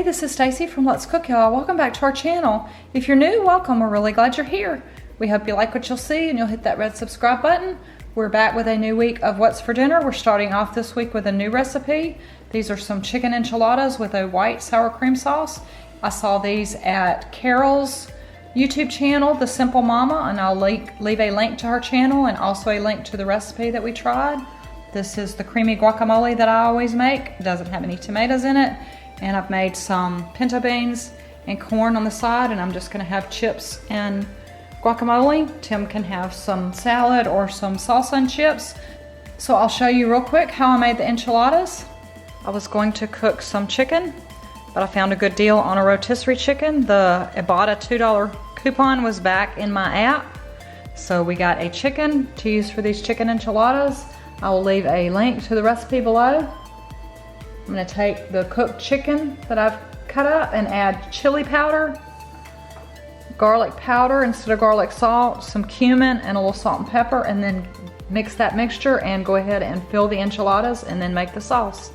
this is Stacy from Let's Cook Y'all. Welcome back to our channel. If you're new, welcome. We're really glad you're here. We hope you like what you'll see and you'll hit that red subscribe button. We're back with a new week of What's for Dinner. We're starting off this week with a new recipe. These are some chicken enchiladas with a white sour cream sauce. I saw these at Carol's YouTube channel, The Simple Mama, and I'll leave a link to her channel and also a link to the recipe that we tried. This is the creamy guacamole that I always make. It doesn't have any tomatoes in it. And I've made some pinto beans and corn on the side, and I'm just gonna have chips and guacamole. Tim can have some salad or some salsa and chips. So I'll show you real quick how I made the enchiladas. I was going to cook some chicken, but I found a good deal on a rotisserie chicken. The Ibotta $2 coupon was back in my app. So we got a chicken to use for these chicken enchiladas. I will leave a link to the recipe below. I'm gonna take the cooked chicken that I've cut up and add chili powder, garlic powder instead of garlic salt, some cumin, and a little salt and pepper, and then mix that mixture and go ahead and fill the enchiladas and then make the sauce.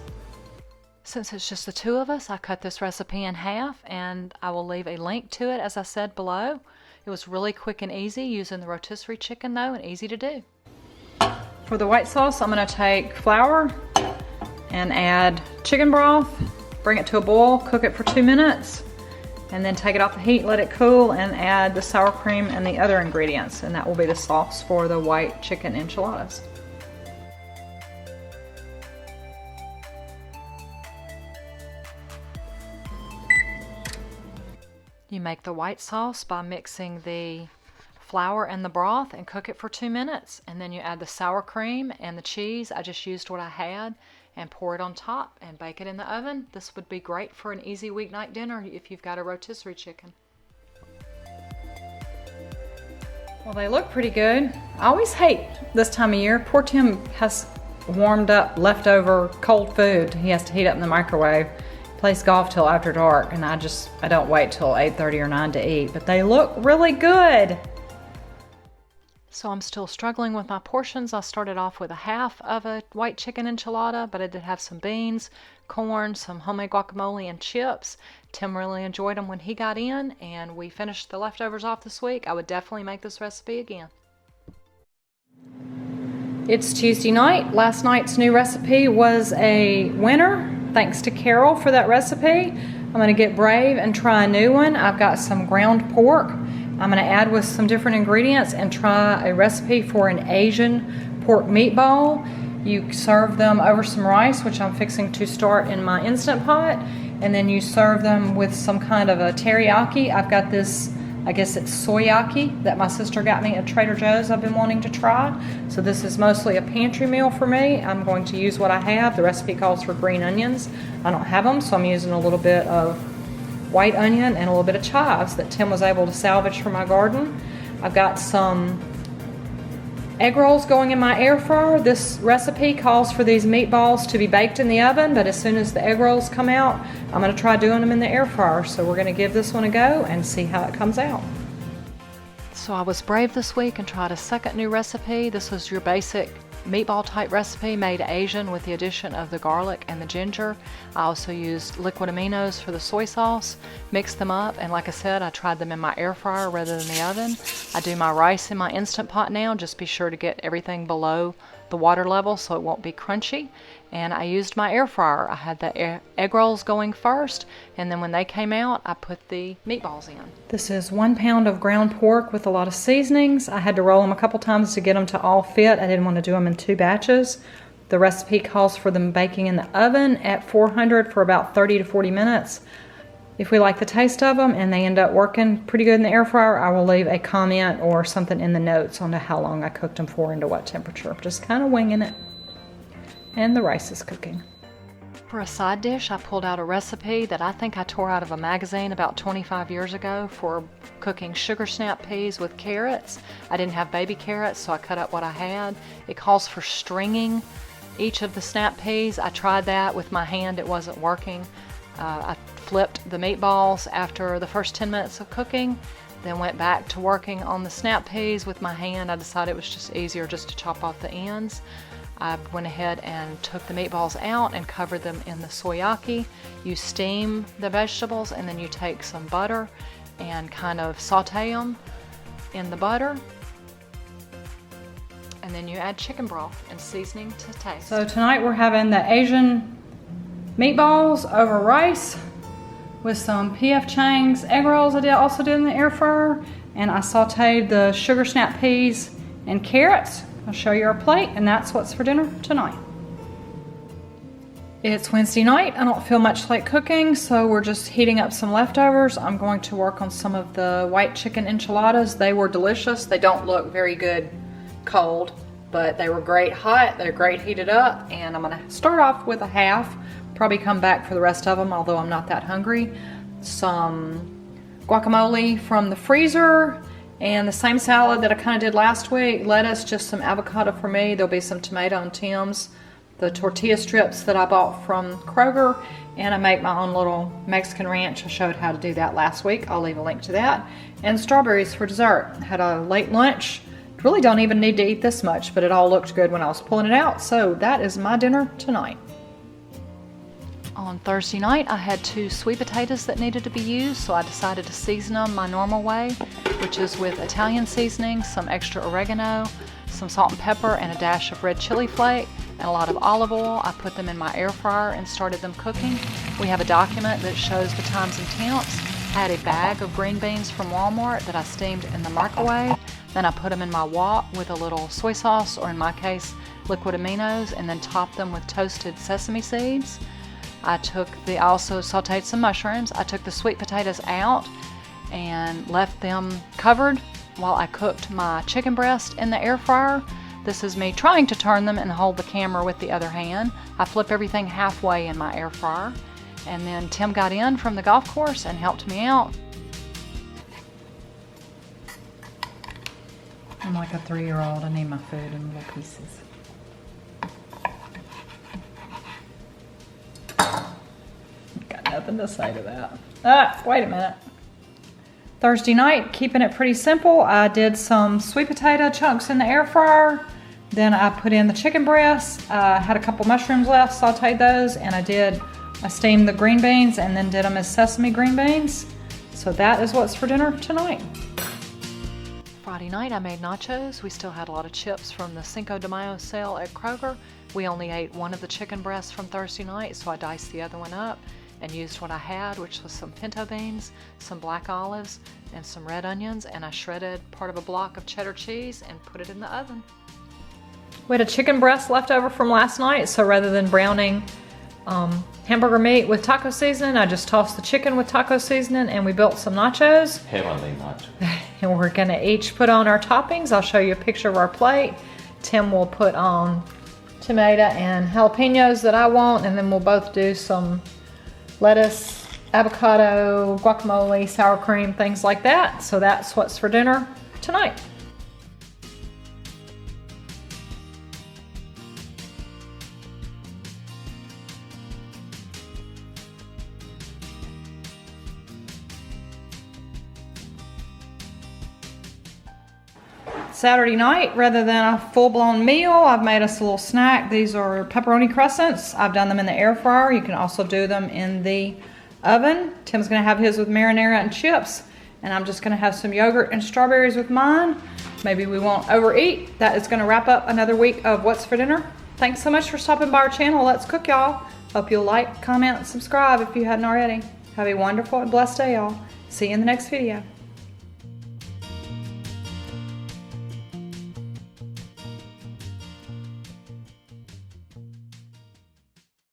Since it's just the two of us, I cut this recipe in half and I will leave a link to it as I said below. It was really quick and easy using the rotisserie chicken though, and easy to do. For the white sauce, I'm gonna take flour and add chicken broth, bring it to a boil, cook it for 2 minutes, and then take it off the heat, let it cool, and add the sour cream and the other ingredients, and that will be the sauce for the white chicken enchiladas. You make the white sauce by mixing the flour and the broth and cook it for 2 minutes, and then you add the sour cream and the cheese. I just used what I had, and pour it on top and bake it in the oven. This would be great for an easy weeknight dinner if you've got a rotisserie chicken. Well, they look pretty good. I always hate this time of year. Poor Tim has warmed up leftover cold food. He has to heat up in the microwave. Plays golf till after dark, and I don't wait till 8:30 or 9 to eat, but they look really good. So I'm still struggling with my portions. I started off with a half of a white chicken enchilada, but I did have some beans, corn, some homemade guacamole, and chips. Tim really enjoyed them when he got in, and we finished the leftovers off this week. I would definitely make this recipe again. It's Tuesday night. Last night's new recipe was a winner. Thanks to Carol for that recipe. I'm gonna get brave and try a new one. I've got some ground pork. I'm gonna add with some different ingredients and try a recipe for an Asian pork meatball. You serve them over some rice, which I'm fixing to start in my Instant Pot, and then you serve them with some kind of a teriyaki. I've got this, I guess it's soyaki that my sister got me at Trader Joe's I've been wanting to try. So this is mostly a pantry meal for me. I'm going to use what I have. The recipe calls for green onions. I don't have them, so I'm using a little bit of white onion and a little bit of chives that Tim was able to salvage from my garden. I've got some egg rolls going in my air fryer. This recipe calls for these meatballs to be baked in the oven, but as soon as the egg rolls come out, I'm gonna try doing them in the air fryer. So we're gonna give this one a go and see how it comes out. So I was brave this week and tried a second new recipe. This was your basic meatball type recipe made Asian with the addition of the garlic and the ginger. I also used liquid aminos for the soy sauce, mixed them up, and like I said, I tried them in my air fryer rather than the oven. I do my rice in my Instant Pot now. Just be sure to get everything below the water level so it won't be crunchy. And I used my air fryer. I had the egg rolls going first, and then when they came out, I put the meatballs in. This is 1 pound of ground pork with a lot of seasonings. I had to roll them a couple times to get them to all fit. I didn't want to do them in 2 batches. The recipe calls for them baking in the oven at 400 for about 30 to 40 minutes. If we like the taste of them and they end up working pretty good in the air fryer, I will leave a comment or something in the notes on how long I cooked them for and to what temperature. Just kind of winging it. And the rice is cooking. For a side dish, I pulled out a recipe that I think I tore out of a magazine about 25 years ago for cooking sugar snap peas with carrots. I didn't have baby carrots, so I cut up what I had. It calls for stringing each of the snap peas. I tried that with my hand. It wasn't working. I flipped the meatballs after the first 10 minutes of cooking, then went back to working on the snap peas with my hand. I decided it was just easier just to chop off the ends. I went ahead and took the meatballs out and covered them in the soyaki. You steam the vegetables and then you take some butter and kind of saute them in the butter. And then you add chicken broth and seasoning to taste. So tonight we're having the Asian meatballs over rice with some P.F. Chang's egg rolls I also did in the air fryer. And I sauteed the sugar snap peas and carrots. I'll show you our plate, and that's what's for dinner tonight. It's Wednesday night. I don't feel much like cooking, so we're just heating up some leftovers. I'm going to work on some of the white chicken enchiladas. They were delicious. They don't look very good cold, but they were great hot. They're great heated up, and I'm gonna start off with a half, probably come back for the rest of them, although I'm not that hungry. Some guacamole from the freezer, and the same salad that I kind of did last week. Lettuce, just some avocado for me. There'll be some tomato and Tim's. The tortilla strips that I bought from Kroger, and I make my own little Mexican ranch. I showed how to do that last week. I'll leave a link to that. And strawberries for dessert. Had a late lunch. Really don't even need to eat this much, but it all looked good when I was pulling it out. So that is my dinner tonight. On Thursday night, I had 2 sweet potatoes that needed to be used, so I decided to season them my normal way, which is with Italian seasoning, some extra oregano, some salt and pepper, and a dash of red chili flake, and a lot of olive oil. I put them in my air fryer and started them cooking. We have a document that shows the times and temps. I had a bag of green beans from Walmart that I steamed in the microwave. Then I put them in my wok with a little soy sauce, or in my case, liquid aminos, and then topped them with toasted sesame seeds. I also sauteed some mushrooms. I took the sweet potatoes out and left them covered while I cooked my chicken breast in the air fryer. This is me trying to turn them and hold the camera with the other hand. I flip everything halfway in my air fryer. And then Tim got in from the golf course and helped me out. I'm like a 3-year-old. I need my food in little pieces. Got nothing to say to that. Wait a minute. Thursday night, keeping it pretty simple. I did some sweet potato chunks in the air fryer. Then I put in the chicken breasts. I had a couple mushrooms left, sauteed those, and I steamed the green beans and then did them as sesame green beans. So that is what's for dinner tonight. Friday night I made nachos. We still had a lot of chips from the Cinco de Mayo sale at Kroger. We only ate one of the chicken breasts from Thursday night, so I diced the other one up and used what I had, which was some pinto beans, some black olives, and some red onions, and I shredded part of a block of cheddar cheese and put it in the oven. We had a chicken breast left over from last night, so rather than browning hamburger meat with taco seasoning, I just tossed the chicken with taco seasoning, and we built some nachos. Heavenly nachos. And we're gonna each put on our toppings. I'll show you a picture of our plate. Tim will put on tomato and jalapenos that I want, and then we'll both do some lettuce, avocado, guacamole, sour cream, things like that. So that's what's for dinner tonight. Saturday night, rather than a full-blown meal, I've made us a little snack. These are pepperoni crescents. I've done them in the air fryer. You can also do them in the oven. Tim's gonna have his with marinara and chips, and I'm just gonna have some yogurt and strawberries with mine. Maybe we won't overeat. That is gonna wrap up another week of What's for Dinner. Thanks so much for stopping by our channel. Let's cook, y'all. Hope you'll like, comment, and subscribe if you hadn't already. Have a wonderful and blessed day, y'all. See you in the next video.